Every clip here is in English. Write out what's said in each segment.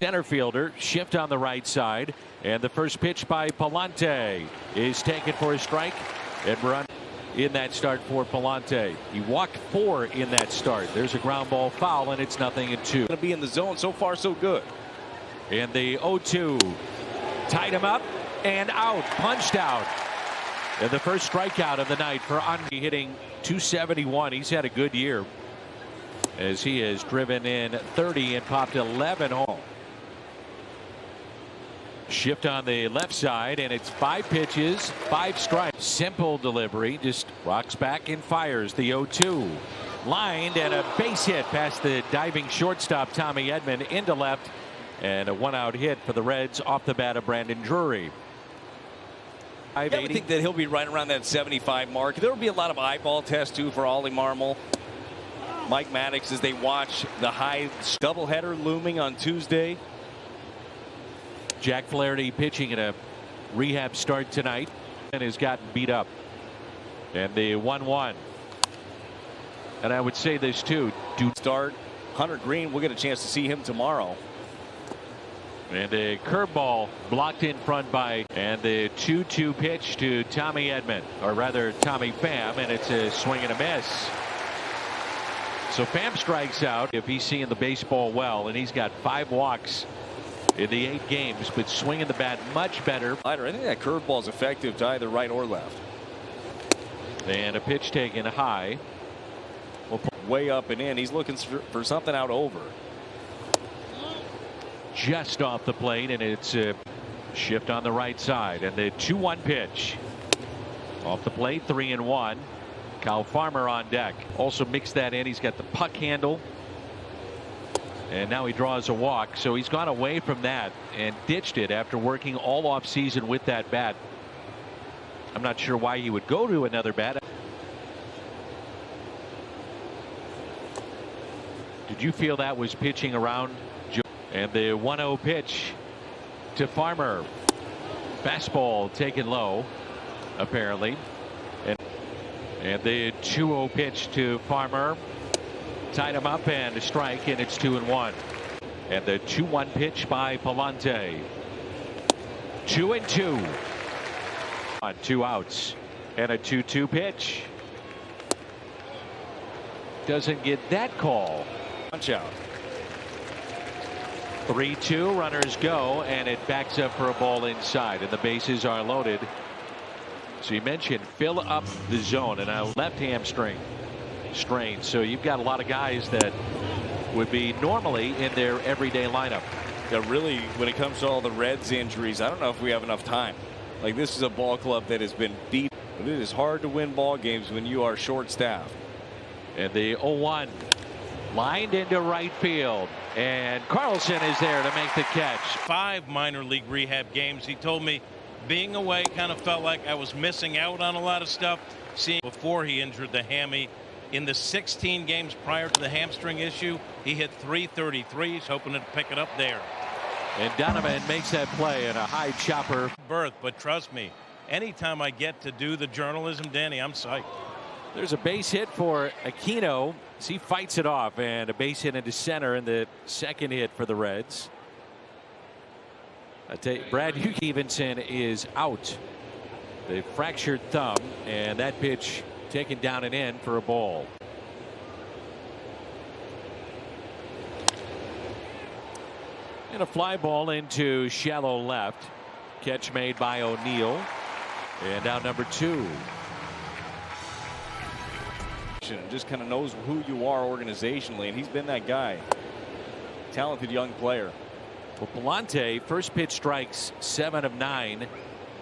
Center fielder, shift on the right side, and the first pitch by Palante is taken for a strike, and run in that start for Palante. He walked 4 in that start. There's a ground ball foul, and it's 0-2. Going to be in the zone. So far, so good. And the 0-2 tied him up and out, punched out. And the first strikeout of the night for Andre, hitting .271. He's had a good year as he has driven in 30 and popped 11 home. Shift on the left side, and it's 5 pitches, 5 strikes. Simple delivery, just rocks back and fires. The 0-2 lined, and a base hit past the diving shortstop Tommy Edman into left, and a 1-out hit for the Reds off the bat of Brandon Drury. I would think that he'll be right around that 75 mark. There will be a lot of eyeball tests too for Ollie Marmol, Mike Maddox, as they watch the high doubleheader looming on Tuesday. Jack Flaherty pitching in a rehab start tonight and has gotten beat up. And the 1-1. And I would say this too. Start Hunter Green. We'll get a chance to see him tomorrow. And a curveball blocked in front by, and the 2-2 pitch to Tommy Edman, or rather Tommy Pham, and it's a swing and a miss. So Pham strikes out if he's seeing the baseball well, and he's got 5 walks in the 8 games, but swinging the bat much better. I think that curveball is effective to either right or left. And a pitch taken high. Way up and in. He's looking for something out over. Just off the plate, and it's a shift on the right side, and the 2-1 pitch off the plate. 3-1. Kyle Farmer on deck. Also mixed that in. He's got the puck handle, and now he draws a walk. So he's gone away from that and ditched it after working all off season with that bat. I'm not sure why he would go to another bat. Did you feel that was pitching around? And the 1-0 pitch to Farmer. Fastball taken low, apparently. And the 2-0 pitch to Farmer. Tied him up and a strike, and it's 2-1. And the 2-1 pitch by Palante. 2-2. On 2 outs. And a 2-2 pitch. Doesn't get that call. Punch out. 3-2, runners go, and it backs up for a ball inside, and the bases are loaded. So you mentioned fill up the zone, and a left hamstring strain. So you've got a lot of guys that would be normally in their everyday lineup. Yeah, really, when it comes to all the Reds injuries, I don't know if we have enough time. Like, this is a ball club that has been beat, but it is hard to win ball games when you are short-staffed. And the 0-1 lined into right field, and Carlson is there to make the catch. 5 minor league rehab games. He told me being away kind of felt like I was missing out on a lot of stuff. Seeing before he injured the hammy, in the 16 games prior to the hamstring issue, he hit .333. He's hoping to pick it up there. And Donovan makes that play in a high chopper. But trust me, anytime I get to do the journalism, Danny, I'm psyched. There's a base hit for Aquino. He fights it off, and a base hit into center, and the second hit for the Reds. Brad Stevenson is out. The fractured thumb, and that pitch taken down and in for a ball. And a fly ball into shallow left. Catch made by O'Neill. And now number 2. Just kind of knows who you are organizationally, and he's been that guy. Talented young player. Well, Palante, first pitch strikes 7 of 9,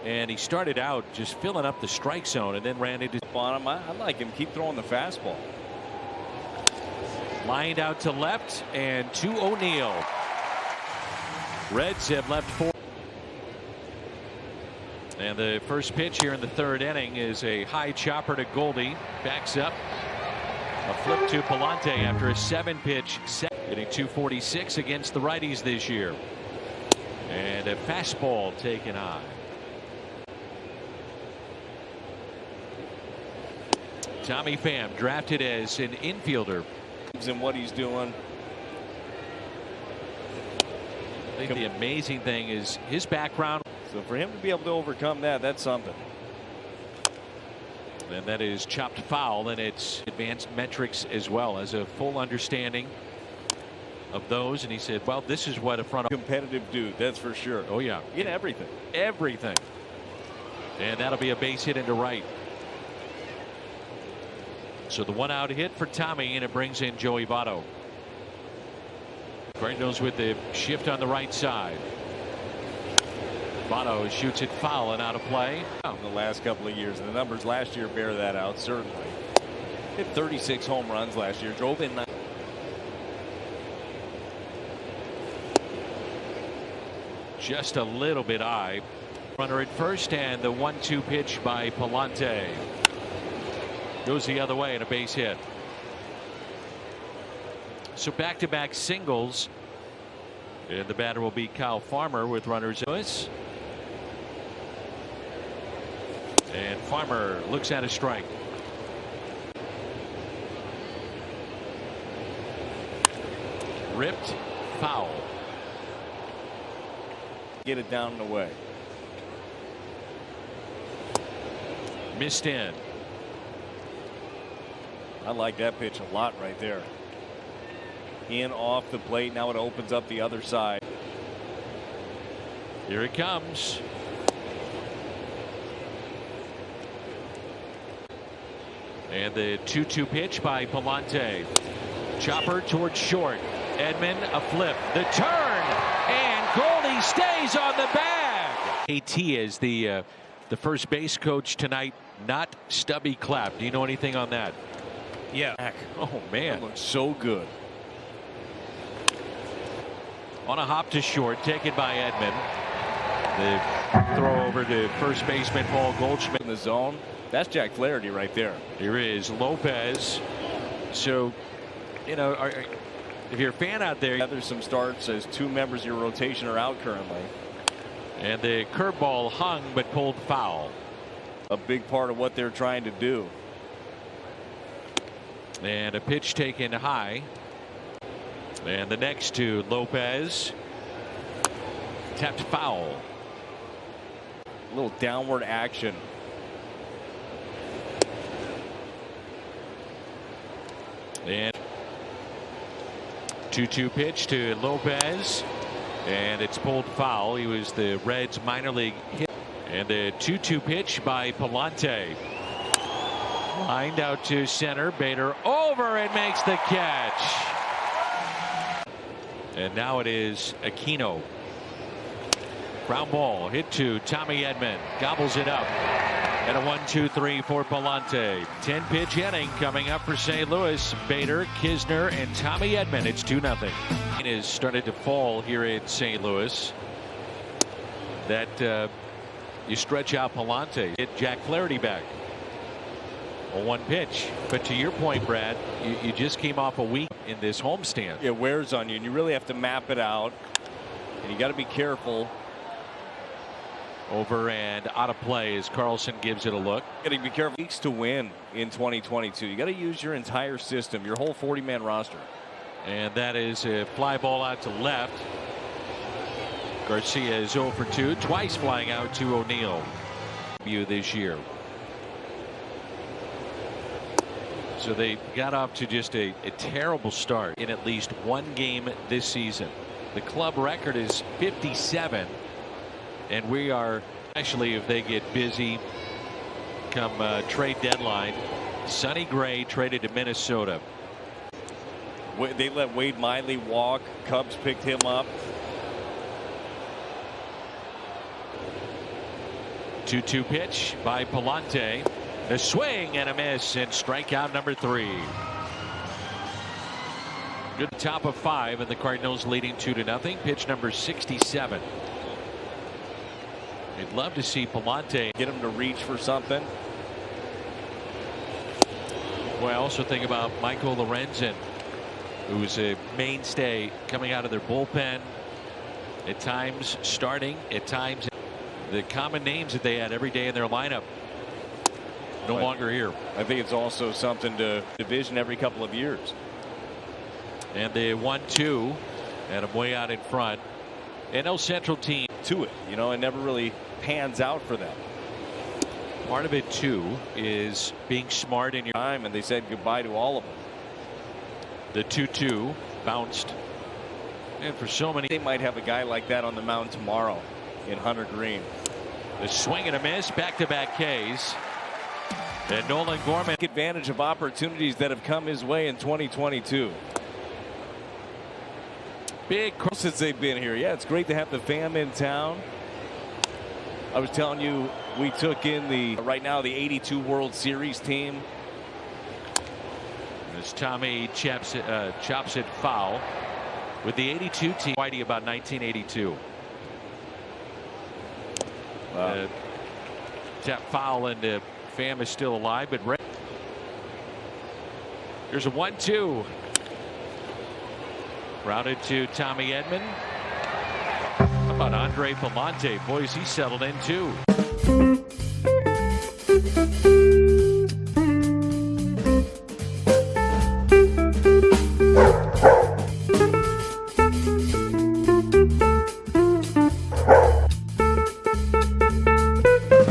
and he started out just filling up the strike zone and then ran into on him. I like him. Keep throwing the fastball. Lined out to left and to O'Neill. Reds have left 4. And the first pitch here in the 3rd inning is a high chopper to Goldie. Backs up. A flip to Palante after a 7-pitch set. Hitting .246 against the righties this year. And a fastball taken high. Tommy Pham drafted as an infielder. And what he's doing. I think the amazing thing is his background. So for him to be able to overcome that, that's something. And that is chopped foul, and it's advanced metrics as well as a full understanding of those. And he said, well, this is what a front competitive dude, that's for sure. Oh yeah, in everything. Everything. And that'll be a base hit into right. So the 1-out hit for Tommy, and it brings in Joey Votto. Cardinals with the shift on the right side. Votto shoots it foul and out of play. In the last couple of years, and the numbers last year bear that out, certainly. Hit 36 home runs last year, drove in 9. Just a little bit high. Runner at first, and the 1-2 pitch by Palante goes the other way, and a base hit. So back-to-back singles, and the batter will be Kyle Farmer with runners. And Farmer looks at a strike. Ripped, foul. Get it down and away. Missed in. I like that pitch a lot right there. In off the plate. Now it opens up the other side. Here it comes. And the 2-2 pitch by Palante. Chopper towards short. Edman a flip. The turn, and Goldie stays on the bag. AT is the first base coach tonight, not Stubby Clapp. Do you know anything on that? Yeah. Oh man, that looks so good. On a hop to short, taken by Edman. The throw over to first baseman Paul Goldschmidt in the zone. That's Jack Flaherty right there. Here is Lopez. So, you know, if you're a fan out there, there's some starts as two members of your rotation are out currently. And the curveball hung but pulled foul. A big part of what they're trying to do. And a pitch taken high. And the next to Lopez. Tapped foul. A little downward action. And 2-2 pitch to Lopez, and it's pulled foul. He was the Reds minor league hit. And the 2-2 pitch by Palante. Lined out to center. Bader over and makes the catch. And now it is Aquino. Ground ball hit to Tommy Edman. Gobbles it up. And a 1-2-3 for Palante. 10-pitch inning coming up for St. Louis. Bader, Kisner, and Tommy Edman. It's 2-0. It has started to fall here in St. Louis. That you stretch out Palante. Get Jack Flaherty back. A 1 pitch. But to your point, Brad, you just came off a week in this homestand. It wears on you, and you really have to map it out. And you got to be careful. Over and out of play as Carlson gives it a look. Got to be careful. Weeks to win in 2022. You got to use your entire system, your whole 40-man roster. And that is a fly ball out to left. Garcia is 0 for 2, twice flying out to O'Neill. This year. So they got off to just a terrible start in at least one game this season. The club record is 57. And we are, especially if they get busy come trade deadline. Sonny Gray traded to Minnesota. They let Wade Miley walk. Cubs picked him up. 2-2 pitch by Palante. A swing and a miss, and strikeout number 3. Good top of 5, and the Cardinals leading 2-0. Pitch number 67. I'd love to see Palante get him to reach for something. Well, I also think about Michael Lorenzen, who's a mainstay coming out of their bullpen. At times starting, at times the common names that they had every day in their lineup no longer here. I think it's also something to division every couple of years. And the 1-2, and I'm way out in front. And no Central team to it, you know, it never really pans out for them. Part of it too is being smart in your time, and they said goodbye to all of them. The 2-2 bounced, and for so many, they might have a guy like that on the mound tomorrow in Hunter Green. The swing and a miss, back-to-back Ks. And Nolan Gorman take advantage of opportunities that have come his way in 2022. Big since they've been here. Yeah, it's great to have the fam in town. I was telling you, we took in the right now the '82 World Series team. As Tommy chops it foul with the '82 team. Whitey about 1982. Tap foul, and the fam is still alive, but here's a 1-2. Routed to Tommy Edman. How about Andre Pallante? Boys, he settled in too.